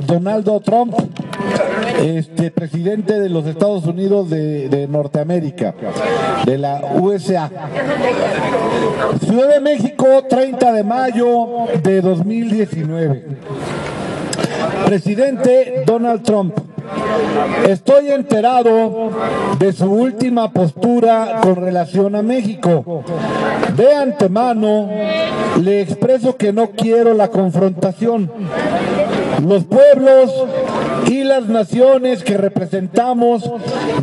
Donald Trump, presidente de los Estados Unidos de Norteamérica, de la USA. Ciudad de México, 30 de mayo de 2019. Presidente Donald Trump, estoy enterado de su última postura con relación a México. De antemano, le expreso que no quiero la confrontación. Los pueblos y las naciones que representamos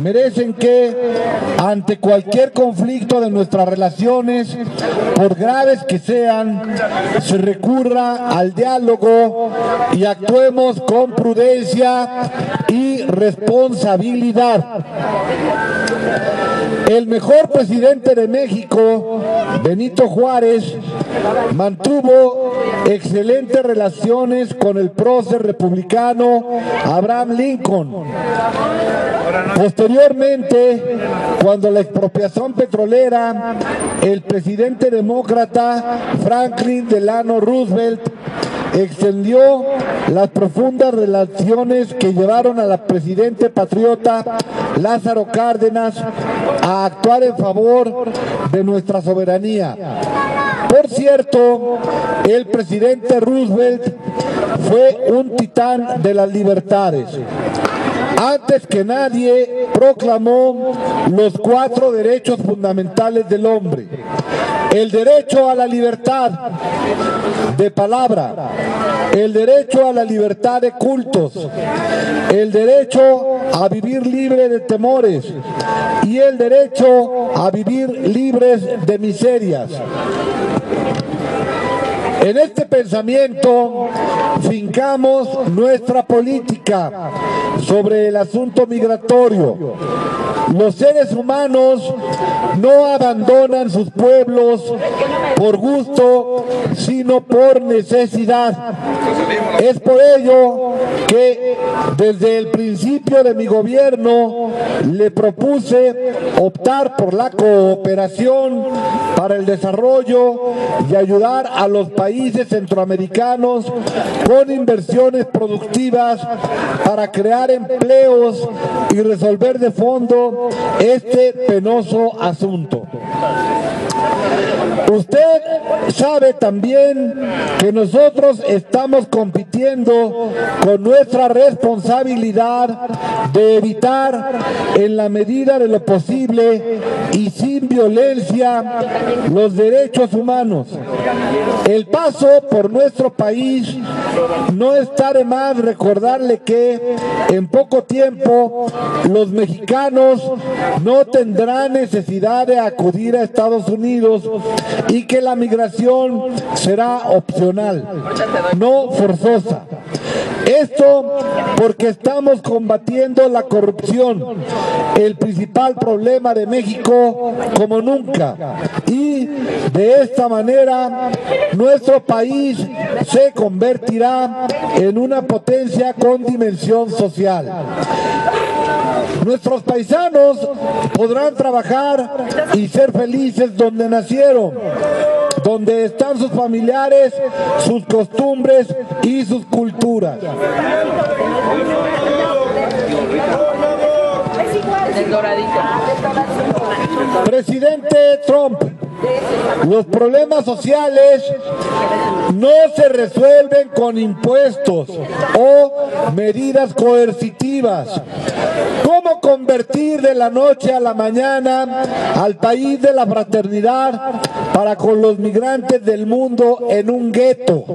merecen que, ante cualquier conflicto de nuestras relaciones, por graves que sean, se recurra al diálogo y actuemos con prudencia y responsabilidad. El mejor presidente de México, Benito Juárez, mantuvo excelentes relaciones con el prócer republicano Abraham Lincoln. Posteriormente, cuando la expropiación petrolera, el presidente demócrata Franklin Delano Roosevelt extendió las profundas relaciones que llevaron al presidente patriota Lázaro Cárdenas a actuar en favor de nuestra soberanía. Por cierto, el presidente Roosevelt fue un titán de las libertades. Antes que nadie, proclamó los 4 derechos fundamentales del hombre: el derecho a la libertad de palabra, el derecho a la libertad de cultos, el derecho a vivir libre de temores y el derecho a vivir libres de miserias. En este pensamiento fincamos nuestra política sobre el asunto migratorio. Los seres humanos no abandonan sus pueblos por gusto, sino por necesidad. Es por ello que desde el principio de mi gobierno le propuse optar por la cooperación para el desarrollo y ayudar a los países centroamericanos con inversiones productivas para crear empleos y resolver de fondo este penoso asunto. Usted sabe también que nosotros estamos compitiendo con nuestra responsabilidad de evitar, en la medida de lo posible y sin violencia, los derechos humanos. El paso por nuestro país no está de más recordarle que en poco tiempo los mexicanos no tendrán necesidad de acudir a Estados Unidos y que la migración será opcional, no forzosa. Esto porque estamos combatiendo la corrupción, el principal problema de México, como nunca. Y de esta manera nuestro país se convertirá en una potencia con dimensión social. Nuestros paisanos podrán trabajar y ser felices donde nacieron, donde están sus familiares, sus costumbres y sus culturas. Presidente Trump, los problemas sociales no se resuelven con impuestos o medidas coercitivas. ¿Cómo convertir de la noche a la mañana al país de la fraternidad para con los migrantes del mundo en un gueto,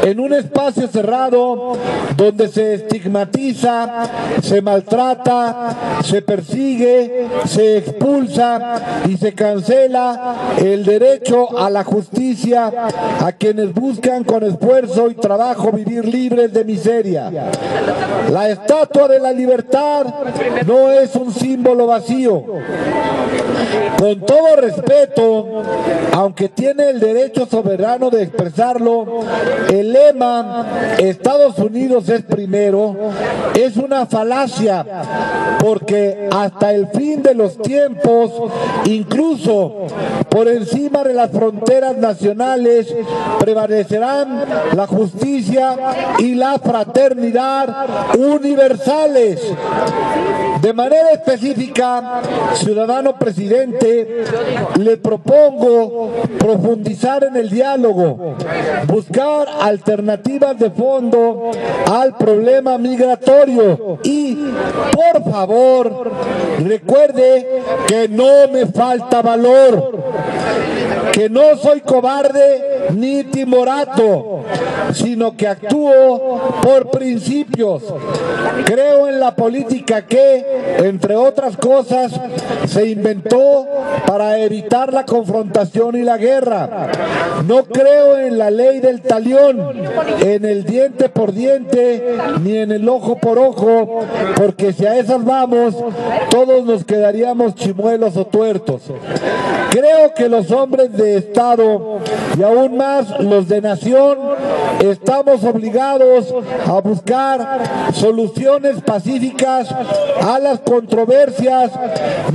en un espacio cerrado donde se estigmatiza, se maltrata, se persigue, se expulsa y se cancela el derecho a la justicia a quienes buscan con esfuerzo y trabajo vivir libres de miseria? La Estatua de la Libertad no es un símbolo vacío. Con todo respeto, aunque tiene el derecho soberano de expresarlo, el el lema Estados Unidos es primero es una falacia, porque hasta el fin de los tiempos, incluso por encima de las fronteras nacionales, prevalecerán la justicia y la fraternidad universales. De manera específica, ciudadano presidente, le propongo profundizar en el diálogo, buscar alternativas de fondo al problema migratorio y, por favor, recuerde que no me falta valor, que no soy cobarde ni timorato, sino que actúo por principios. Creo en la política que, entre otras cosas, se inventó para evitar la confrontación y la guerra. No creo en la ley del talión, en el diente por diente, ni en el ojo por ojo, porque si a esas vamos, todos nos quedaríamos chimuelos o tuertos. Creo que los hombres de Estado, y aún más los de nación, estamos obligados a buscar soluciones pacíficas a las controversias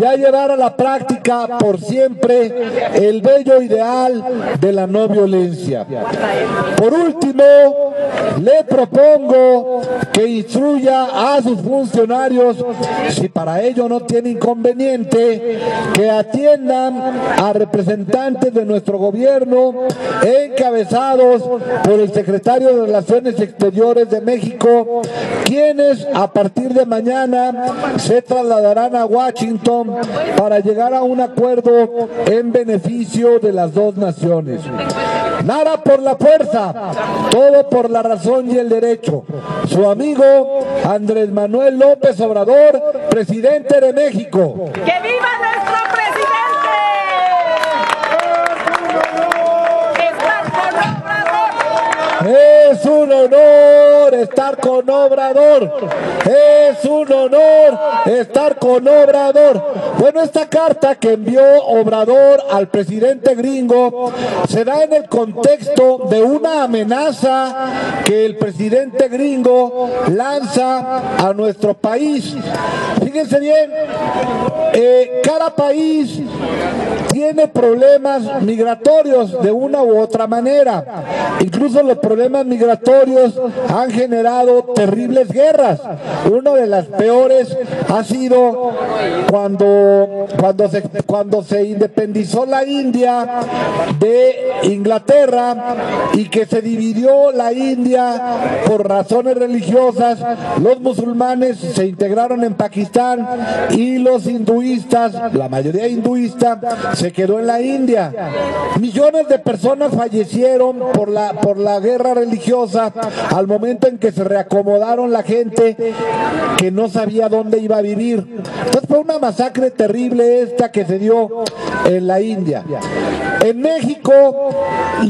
y a llevar a la práctica por siempre el bello ideal de la no violencia. Por último, le propongo que instruya a sus funcionarios, si para ello no tiene inconveniente, que atiendan a representantes de nuestro gobierno encabezados por el secretario de Relaciones Exteriores de México, quienes a partir de mañana se trasladarán a Washington para llegar a un acuerdo en beneficio de las dos naciones. Nada por la fuerza, todo por la razón y el derecho. Su amigo Andrés Manuel López Obrador, presidente de México. ¡Que viva nuestro presidente! Es un honor estar con Obrador. Es un honor estar con Obrador. Bueno, esta carta que envió Obrador al presidente gringo se da en el contexto de una amenaza que el presidente gringo lanza a nuestro país. Fíjense bien, cada país tiene problemas migratorios de una u otra manera. Incluso los problemas migratorios han generado terribles guerras. Una de las peores ha sido cuando se independizó la India de Inglaterra y que se dividió la India por razones religiosas. Los musulmanes se integraron en Pakistán y los hinduistas, la mayoría hinduista, se quedó en la India. Millones de personas fallecieron por la guerra religiosa al momento en que se reacomodaron la gente que no sabía dónde iba a vivir. Entonces fue una masacre terrible esta que se dio en la India. En México,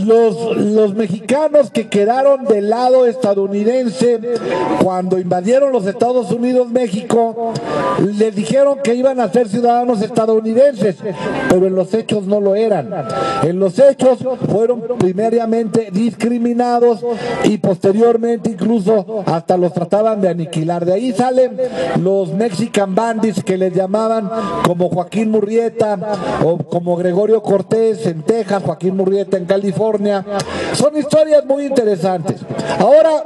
los mexicanos que quedaron del lado estadounidense cuando invadieron los Estados Unidos México, les dijeron que iban a ser ciudadanos estadounidenses, pero en los hechos no lo eran. En los hechos fueron primariamente discriminados y posteriormente incluso hasta los trataban de aniquilar. De ahí salen los Mexican Bandits, que les llamaban, como Joaquín Murrieta o como Gregorio Cortés en Texas, Joaquín Murrieta en California. Son historias muy interesantes. Ahora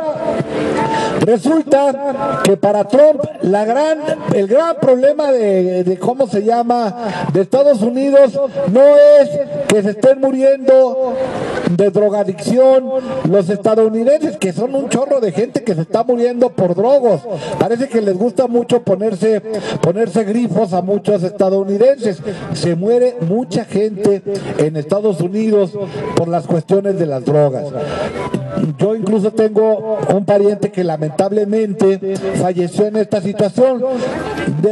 resulta que para Trump el gran problema de cómo se llama de Estados Unidos no es que se estén muriendo de drogadicción los estadounidenses, que son un chorro de gente que se está muriendo por drogos. Parece que les gusta mucho ponerse grifos a muchos estadounidenses. Se muere mucha gente en Estados Unidos por las cuestiones de las drogas. Yo incluso tengo un pariente que lamentablemente falleció en esta situación.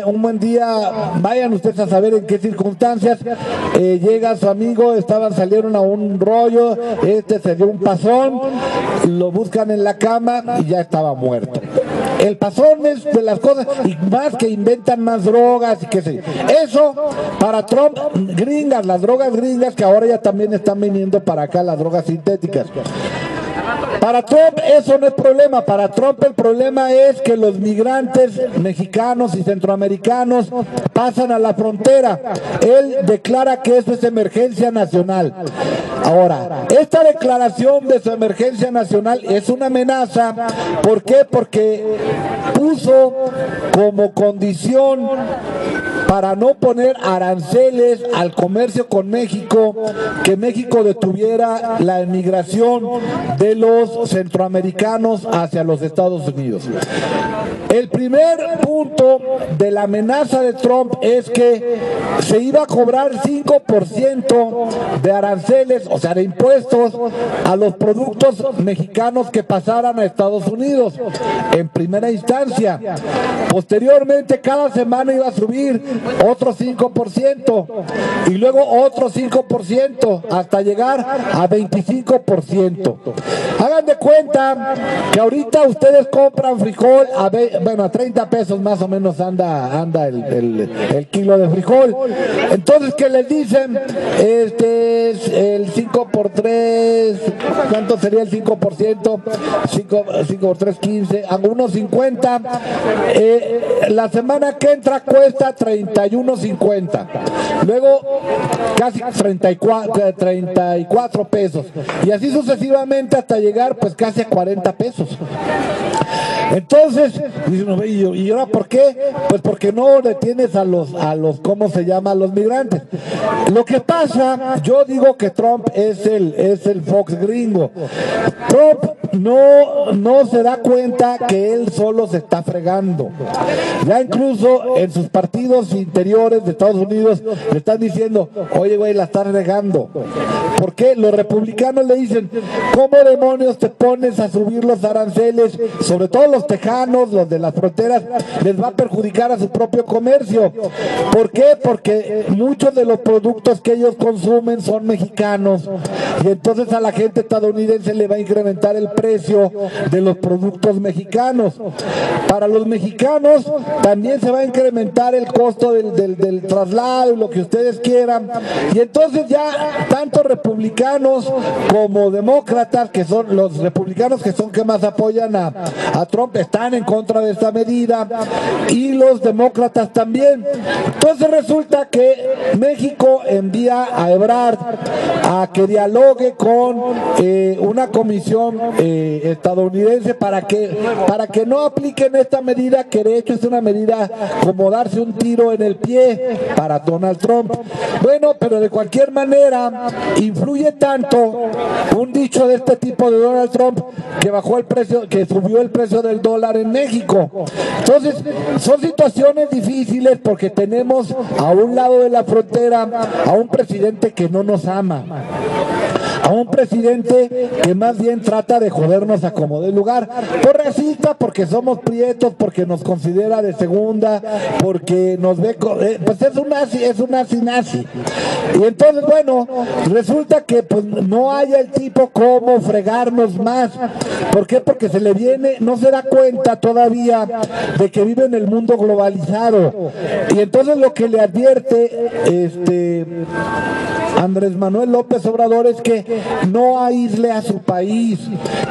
Un buen día, vayan ustedes a saber en qué circunstancias, llega su amigo, salieron a un rollo, se dio un pasón, lo buscan en la cama y ya estaba muerto. El pasón es de las cosas, y más que inventan más drogas y qué sé yo. Eso para Trump, las drogas gringas, que ahora ya también están viniendo para acá, las drogas sintéticas. Para Trump eso no es problema. Para Trump el problema es que los migrantes mexicanos y centroamericanos pasan a la frontera. Él declara que eso es emergencia nacional. Ahora, esta declaración de su emergencia nacional es una amenaza. ¿Por qué? Porque puso como condición para no poner aranceles al comercio con México, que México detuviera la emigración de los centroamericanos hacia los Estados Unidos. El primer punto de la amenaza de Trump es que se iba a cobrar 5% de aranceles, o sea, de impuestos a los productos mexicanos que pasaran a Estados Unidos, en primera instancia. Posteriormente, cada semana iba a subir otro 5% y luego otro 5% hasta llegar a 25%. Hagan de cuenta que ahorita ustedes compran frijol a 30 pesos más o menos anda el kilo de frijol. Entonces, ¿qué les dicen? Este es el 5 por 3, ¿cuánto sería el 5%? 5 por 3, 15, algunos 50. La semana que entra cuesta 31.50, luego casi 34 pesos y así sucesivamente hasta llegar pues casi a 40 pesos. Entonces, ¿y ahora por qué? Pues porque no detienes a los ¿cómo se llama? A los migrantes. Lo que pasa, yo digo que Trump es el Fox gringo. Trump no se da cuenta que él solo se está fregando. Ya incluso en sus partidos interiores de Estados Unidos le están diciendo, oye güey, la estás regando. ¿Por qué? Los republicanos le dicen, ¿cómo demonios te pones a subir los aranceles? Sobre todo los tejanos, los de las fronteras, les va a perjudicar a su propio comercio. ¿Por qué? Porque muchos de los productos que ellos consumen son mexicanos y entonces a la gente estadounidense le va a incrementar el precio de los productos mexicanos. Para los mexicanos también se va a incrementar el costo del traslado y lo que ustedes quieran. Y entonces ya tanto republicanos como demócratas, que son los republicanos que más apoyan a Trump, están en contra de esta medida y los demócratas también. Entonces resulta que México envía a Ebrard a que dialogue con una comisión estadounidense para que no apliquen esta medida, que de hecho es una medida como darse un tiro en el pie para Donald Trump. Bueno, pero de cualquier manera influye tanto un dicho de este tipo de Donald Trump que bajó el precio, que subió el precio del dólar en México. Entonces son situaciones difíciles porque tenemos a un lado de la frontera a un presidente que no nos ama, a un presidente que más bien trata de jodernos a como de lugar, por racista, porque somos prietos, porque nos considera de segunda, porque nos ve, pues es un nazi. Y entonces, bueno, resulta que pues no haya el tipo como fregarnos más. ¿Por qué? Porque se le viene, no se da cuenta todavía de que vive en el mundo globalizado. Y entonces lo que le advierte Andrés Manuel López Obrador es que no aísle a su país,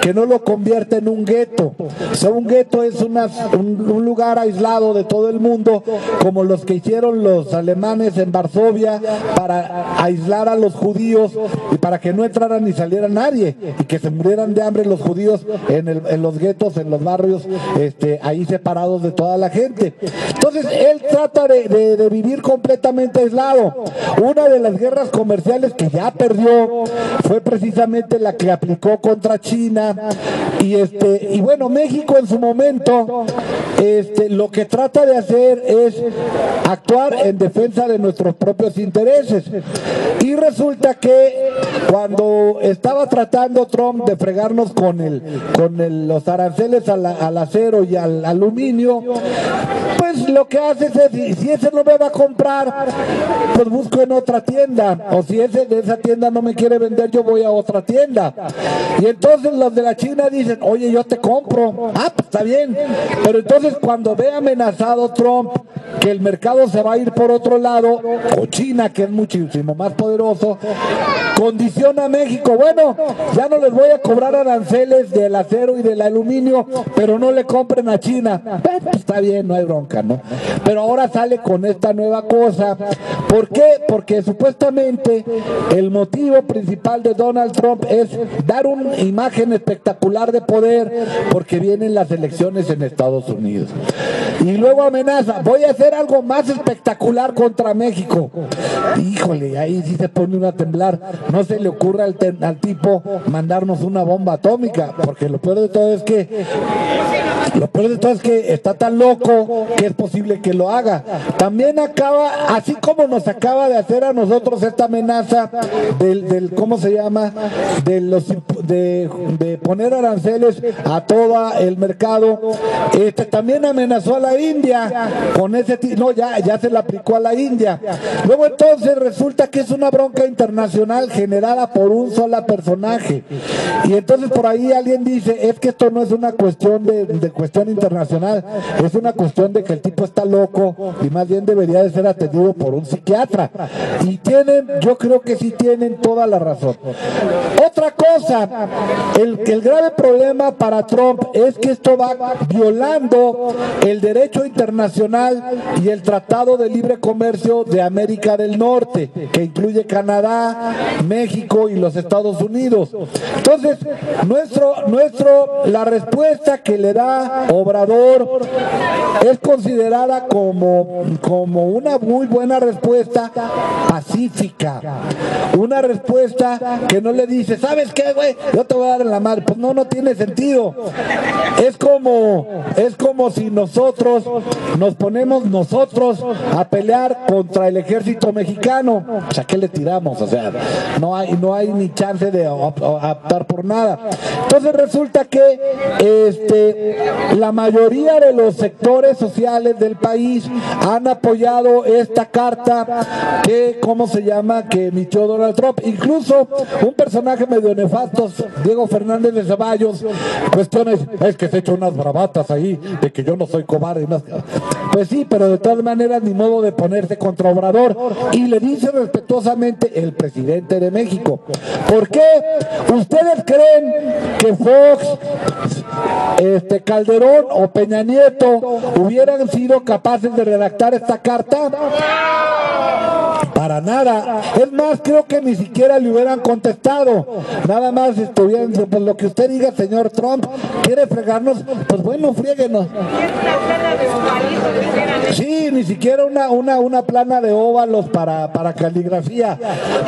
que no lo convierta en un gueto. O sea, un gueto es un lugar aislado de todo el mundo, como los que hicieron los alemanes en Varsovia para aislar a los judíos y para que no entrara ni saliera nadie y que se murieran de hambre los judíos en los guetos, en los barrios ahí separados de toda la gente. Entonces él trata de vivir completamente aislado. Una de las guerras comerciales que ya perdió fue precisamente la que aplicó contra China y bueno, México en su momento lo que trata de hacer es actuar en defensa de nuestros propios intereses. Y resulta que cuando estaba tratando Trump de fregarnos con los aranceles al acero y al aluminio, pues lo que hace es, si ese no me va a comprar, pues busco en otra tienda, o si de esa tienda no me quiere vender, yo voy a otra tienda. Y entonces los de la China dicen, oye, yo te compro. Ah, pues está bien. Pero entonces cuando ve amenazado Trump que el mercado se va a ir por otro lado, o China, que es muchísimo más poderoso, condiciona a México. Bueno, ya no les voy a cobrar aranceles del acero y del aluminio, pero no le compren a China. Pues está bien, no hay bronca, ¿no? Pero ahora sale con esta nueva cosa. ¿Por qué? Porque supuestamente el motivo principal de Donald Trump es dar una imagen espectacular de poder, porque vienen las elecciones en Estados Unidos. Y luego amenaza, voy a hacer algo más espectacular contra México. Híjole, ahí sí se pone uno a temblar. No se le ocurra al tipo mandarnos una bomba atómica, porque lo peor de todo es que está tan loco que es posible que lo haga. También acaba, así como nos acaba de hacer a nosotros esta amenaza del ¿cómo se llama? De poner aranceles a todo el mercado. También amenazó a la India con ese no, ya se le aplicó a la India. Luego entonces resulta que es una bronca internacional generada por un solo personaje. Y entonces por ahí alguien dice, es que esto no es una cuestión de cuestión internacional, es una cuestión de que el tipo está loco y más bien debería de ser atendido por un psiquiatra. Y yo creo que sí tienen toda la razón. Otra cosa, el grave problema para Trump es que esto va violando el derecho internacional y el Tratado de Libre Comercio de América del Norte, que incluye Canadá, México y los Estados Unidos. Entonces, la respuesta que le da Obrador es considerada como una muy buena respuesta pacífica, una respuesta que no le dice, ¿sabes qué, güey? Yo te voy a dar en la madre. Pues no tiene sentido. Es como si nosotros nos ponemos a pelear contra el ejército mexicano. O sea, ¿qué le tiramos? O sea, no hay ni chance de optar por nada. Entonces resulta que la mayoría de los sectores sociales del país han apoyado esta carta que emitió Donald Trump. Incluso un personaje medio nefasto, Diego Fernández de Ceballos, cuestiones, es que se echa unas bravatas ahí de que yo no soy cobarde. Pues sí, pero de todas maneras ni modo de ponerse contra Obrador. Y le dice respetuosamente el presidente de México. ¿Por qué? ¿Ustedes creen que Fox, Calderón o Peña Nieto hubieran sido capaces de redactar esta carta? Para nada. Es más, creo que ni siquiera le hubieran contestado. Nada más estuvieran, pues lo que usted diga, señor Trump, quiere fregarnos, pues bueno, fríguenos. Sí, ni siquiera una plana de óvalos para caligrafía.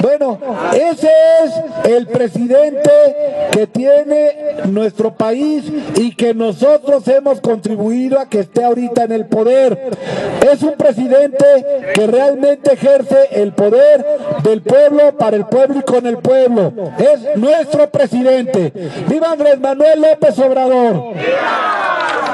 Bueno, ese es el presidente que tiene nuestro país y que nosotros hemos contribuido a que esté ahorita en el poder. Es un presidente que realmente ejerce el poder del pueblo, para el pueblo y con el pueblo. Es nuestro presidente. ¡Viva Andrés Manuel López Obrador! ¡Viva!